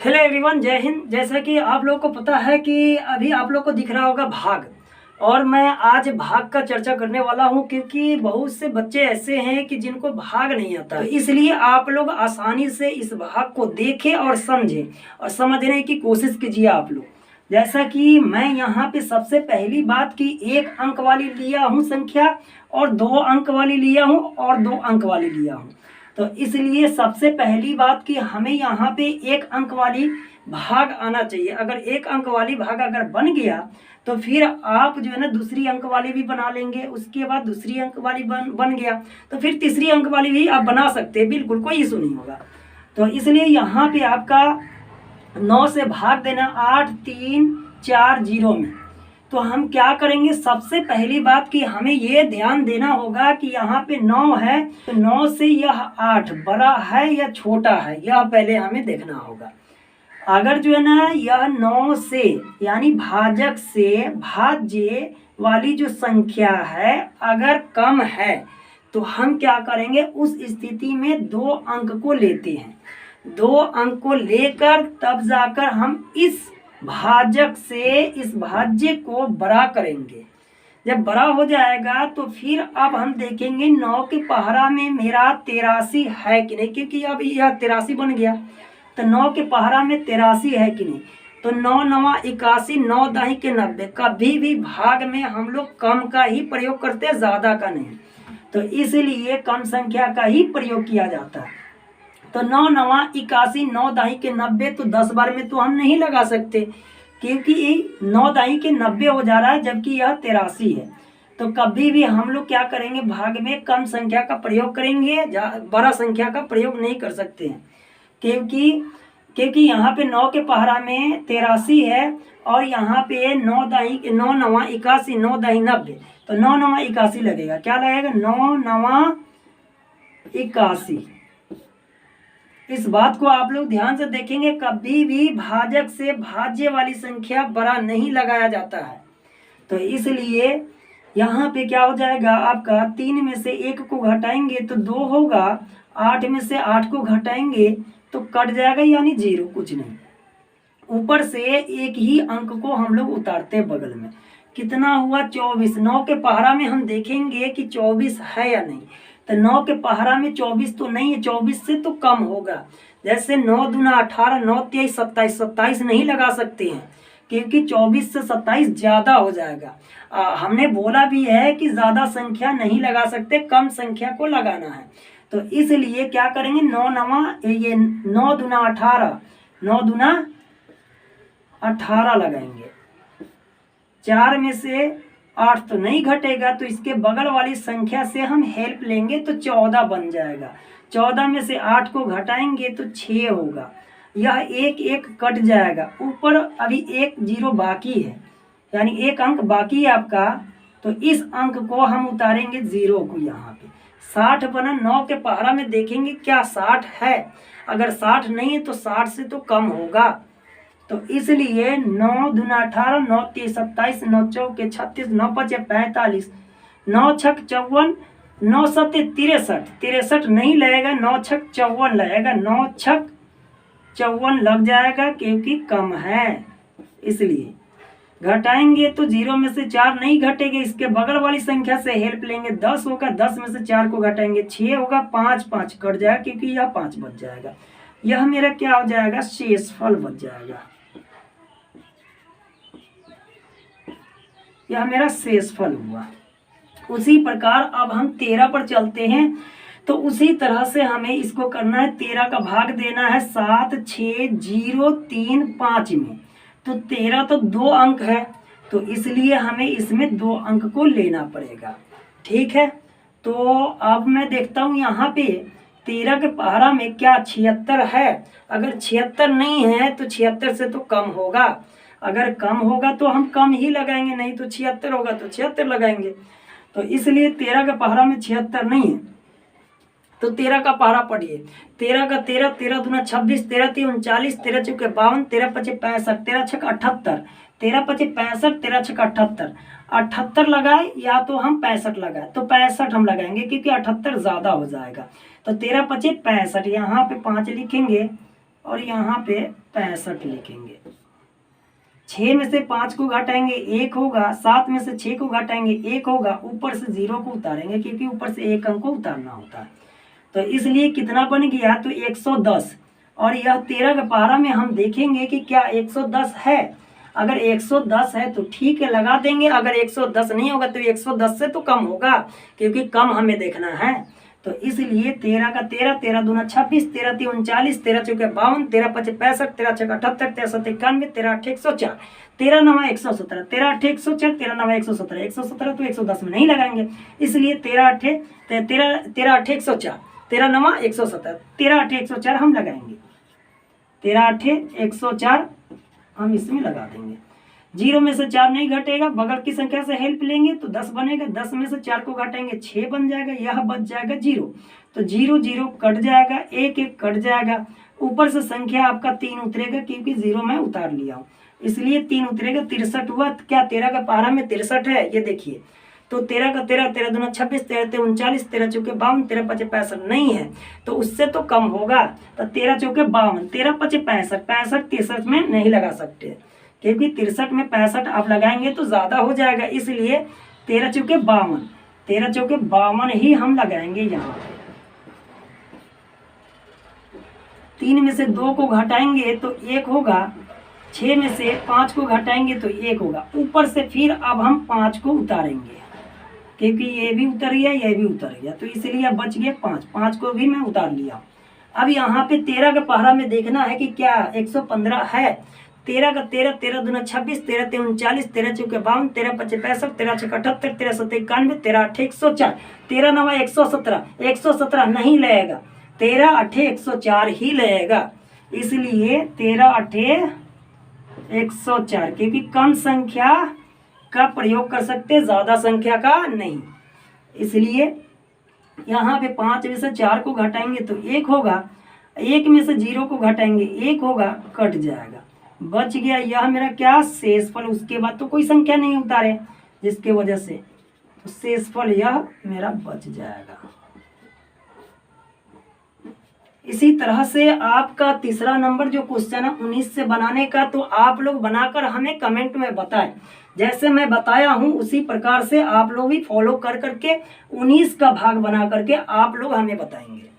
Hello everyone, जय हिंद। जैसा कि आप लोग को पता है कि अभी आप लोग को दिख रहा होगा भाग, और मैं आज भाग का चर्चा करने वाला हूं क्योंकि बहुत से बच्चे ऐसे हैं कि जिनको भाग नहीं आता। तो इसलिए आप लोग आसानी से इस भाग को देखें और समझें और समझने की कोशिश कीजिए आप लोग। जैसा कि मैं यहाँ पे सबसे पहली बात की 1 अंक वाली लिया हूँ संख्या, और 2 अंक वाली लिया हूँ, और 2 अंक वाली लिया हूँ। तो इसलिए सबसे पहली बात कि हमें यहाँ पे 1 अंक वाली भाग आना चाहिए। अगर 1 अंक वाली भाग अगर बन गया तो फिर आप जो है ना दूसरी अंक वाली भी बना लेंगे, उसके बाद दूसरी अंक वाली बन गया तो फिर तीसरी अंक वाली भी आप बना सकते हैं, बिल्कुल कोई इशू नहीं होगा। तो इसलिए यहाँ पे आपका 9 से भाग देना 8 3 4 0 में। तो हम क्या करेंगे, सबसे पहली बात कि हमें ये ध्यान देना होगा कि यहाँ पे 9 है तो 9 से यह 8 बड़ा है या छोटा है, यह पहले हमें देखना होगा। अगर जो है ना यह 9 से यानी भाजक से भाज्य वाली जो संख्या है अगर कम है तो हम क्या करेंगे, उस स्थिति में 2 अंक को लेते हैं। 2 अंक को लेकर तब जाकर हम इस भाजक से इस भाज्य को बड़ा करेंगे। जब बड़ा हो जाएगा तो फिर अब हम देखेंगे 9 के पहरा में मेरा 83 है कि नहीं, क्योंकि अब यह 83 बन गया। तो 9 के पहरा में 83 है कि नहीं, तो 9 9 81, 9 दाही के 90। कभी भी भाग में हम लोग कम का ही प्रयोग करते हैं, ज़्यादा का नहीं। तो इसलिए कम संख्या का ही प्रयोग किया जाता है। तो 9 9 81, 9 दाही के 90, तो 10 बार में तो हम नहीं लगा सकते क्योंकि 9 दाही के 90 हो जा रहा है जबकि यह 83 है। तो कभी भी हम लोग क्या करेंगे, भाग में कम संख्या का प्रयोग करेंगे, बड़ा संख्या का प्रयोग नहीं कर सकते हैं क्योंकि यहाँ पे 9 के पहरा में 83 है और यहाँ पे 9 दाही 9 9 81, 9 दाही 90, तो 9 9 81 लगेगा। क्या लगेगा, 9 9 81। इस बात को आप लोग ध्यान से देखेंगे, कभी भी भाजक से भाज्य वाली संख्या बड़ा नहीं लगाया जाता है। तो इसलिए यहाँ पे क्या हो जाएगा, आपका 3 में से 1 को घटाएंगे तो 2 होगा, 8 में से 8 को घटाएंगे तो कट जाएगा यानी 0, कुछ नहीं। ऊपर से एक ही अंक को हम लोग उतारते हैं बगल में, कितना हुआ 24। 9 के पहरा में हम देखेंगे कि 24 है या नहीं, तो 9 के पहरा में 24 तो नहीं है, 24 से तो कम होगा। जैसे 9 दूना 18, 9 23 27, 27 नहीं लगा सकते हैं क्योंकि 24 से 27 ज़्यादा हो जाएगा। हमने बोला भी है कि ज़्यादा संख्या नहीं लगा सकते, कम संख्या को लगाना है। तो इसलिए क्या करेंगे, 9 9 9 दूना 18, 9 दूना 18 लगाएंगे। 4 में से 8 तो नहीं घटेगा तो इसके बगल वाली संख्या से हम हेल्प लेंगे तो 14 बन जाएगा। 14 में से 8 को घटाएंगे तो 6 होगा, यह 1 1 कट जाएगा। ऊपर अभी 1 0 बाकी है यानी 1 अंक बाकी है आपका, तो इस अंक को हम उतारेंगे 0 को। यहाँ पे 60 बना, 9 के पहरा में देखेंगे क्या 60 है, अगर 60 नहीं है तो 60 से तो कम होगा। तो इसलिए 9 दूना 18, 9 23 27, 9 चौके 36, 9 पचे 45, 9 छक 54, 9 सते 63, 63 नहीं लगेगा, 9 छक 54 लगेगा, 9 छक 54 लग जाएगा क्योंकि कम है। इसलिए घटाएंगे तो 0 में से 4 नहीं घटेंगे, इसके बगल वाली संख्या से हेल्प लेंगे। 10 होगा, 10 में से 4 को घटाएंगे 6 होगा, 5 5 कट जाएगा क्योंकि यह 5 बच जाएगा। यह मेरा क्या हो जाएगा, शेषफल बच जाएगा। यह मेरा शेषफल हुआ। उसी प्रकार अब हम 13 पर चलते हैं। तो उसी तरह से हमें इसको करना है, 13 का भाग देना है 7 6 0 3 5 में। तो 13 तो 2 अंक है, तो इसलिए हमें इसमें 2 अंक को लेना पड़ेगा। ठीक है, तो अब मैं देखता हूँ यहाँ पे 13 के पहरा में क्या 76 है। अगर 76 नहीं है तो 76 से तो कम होगा, अगर कम होगा तो हम कम ही लगाएंगे, नहीं तो 76 होगा तो 76 लगाएंगे। तो इसलिए 13 का पहरा में 76 नहीं है तो 13 का पहरा पढ़िए। 13 का 13, 13 दूना 26, 13 3 39, 13 चौके 52, 13 पचे 65, 13 छक 78, 13 पचे 65, 13 छक 78, 78 लगाए या तो हम 65 लगाए, तो 65 हम लगाएंगे क्योंकि 78 ज़्यादा हो जाएगा। तो 13 पचे 65, यहाँ पे 5 लिखेंगे और यहाँ पे 65 लिखेंगे। 6 में से 5 को घटाएंगे 1 होगा, 7 में से 6 को घटाएंगे 1 होगा, ऊपर से 0 को उतारेंगे क्योंकि ऊपर से 1 अंक को उतारना होता है। तो इसलिए कितना बन गया, तो 110। और यह 13 के पहाड़ा में हम देखेंगे कि क्या 110 है। अगर 110 है तो ठीक है, लगा देंगे। अगर 110 नहीं होगा तो 110 से तो कम होगा, क्योंकि कम हमें देखना है। तो इसलिए 13 का 13, 13 दूना 26, 13 तीन 39, 13 चौके 52, 13 पचे 65, 13 छक्का 78, 13 सत्ते 91, 13 आठे 104, 13 नवा 117, 13 आठे 104, 13 नवा 117, 117 तो 110 में नहीं लगाएंगे, इसलिए 13 आठे 104, 13 नवा 117, 13 आठे 104 हम लगाएंगे, 13 आठे 104 हम इसमें लगा देंगे। 0 में से 4 नहीं घटेगा, बगल की संख्या से हेल्प लेंगे तो 10 बनेगा। 10 में से 4 को घटाएंगे 6 बन जाएगा, यह बच जाएगा 0। तो 0 0 कट जाएगा, 1 1 कट जाएगा। ऊपर से संख्या आपका 3 उतरेगा क्योंकि 0 मैं उतार लिया हूँ, इसलिए 3 उतरेगा। 63 हुआ। क्या 13 का पहाड़ा में 63 है, ये देखिए। तो 13 का 13, 13 दूना 26, 13 ते 39, 13 चौके 52, 13 पचे 65 नहीं है तो उससे तो कम होगा। तो 13 चौके 52, 13 पचे 65, 65 63 में नहीं लगा सकते क्योंकि 63 में 65 आप लगाएंगे तो ज़्यादा हो जाएगा, इसलिए 13 चौके 52, 13 चौके 52 ही हम लगाएंगे यहाँ पे। 3 में से 2 को घटाएंगे तो 1 होगा, 6 में से 5 को घटाएंगे तो 1 होगा। ऊपर से फिर अब हम 5 को उतारेंगे क्योंकि ये भी उतर गया, ये भी उतर गया, तो इसलिए अब बच गया 5। 5 को भी मैं उतार लिया। अब यहाँ पे 13 के पहाड़ा में देखना है कि क्या 115 है। 13 का 13, 13 दूना 26, 13 ते 39, 13 चौके 52, 13 पचे 65, 13 छक्का 78, 13 सत्ते 91, 13 आठे 104, 13 नवा 117, 117 नहीं लगेगा, 13 आठे 104 ही लगेगा, इसलिए 13 आठे 104 क्योंकि कम संख्या का प्रयोग कर सकते, ज़्यादा संख्या का नहीं। इसलिए यहाँ पे 5 में से 4 को घटाएंगे तो 1 होगा, 1 में से 0 को घटाएंगे 1 होगा, कट जाएगा, बच गया यह मेरा क्या शेषफल। उसके बाद तो कोई संख्या नहीं उतारे जिसके वजह से तो शेषफल यह मेरा बच जाएगा। इसी तरह से आपका तीसरा नंबर जो क्वेश्चन है 19 से बनाने का, तो आप लोग बनाकर हमें कमेंट में बताएं। जैसे मैं बताया हूं उसी प्रकार से आप लोग भी फॉलो कर करके 19 का भाग बना करके आप लोग हमें बताएंगे।